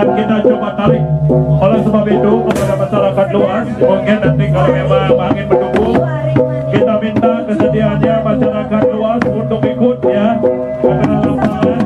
akan kita coba tarik. Oleh sebab itu kepada masyarakat luas, mungkin nanti kalau memang angin mendukung, kita minta kesediaannya masyarakat luas untuk ikut ya ke dalam lapangan.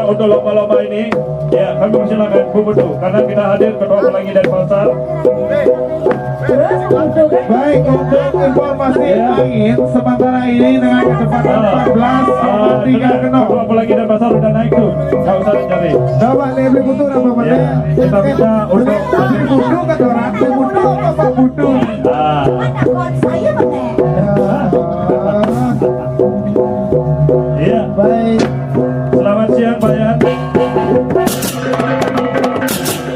Untuk untuk lomba-lomba ini ya kami persilakan Bu Putu karena kita hadir ketua pelangi dan pasar. Baik, untuk informasi angin sementara ini dengan kecepatan 14,3 knot. Ketua pelangi dan pasar udah naik tuh, nggak usah dicari. Coba lebih butuh nama mana? Ya, kita minta untuk butuh kata orang, butuh apa butuh? Iya. Baik. Selamat siang Pak Yan. Bukan.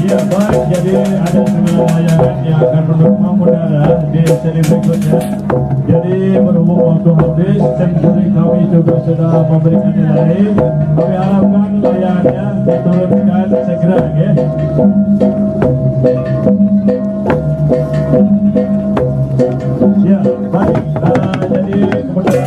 Iya baik, jadi ada 9 layangan yang akan menumpang udara di seri berikutnya. Jadi berhubung waktu habis, tim juri kami juga sudah memberikan nilai. Kami harapkan layangannya diturunkan segera, ya. Ya baik, jadi kemudian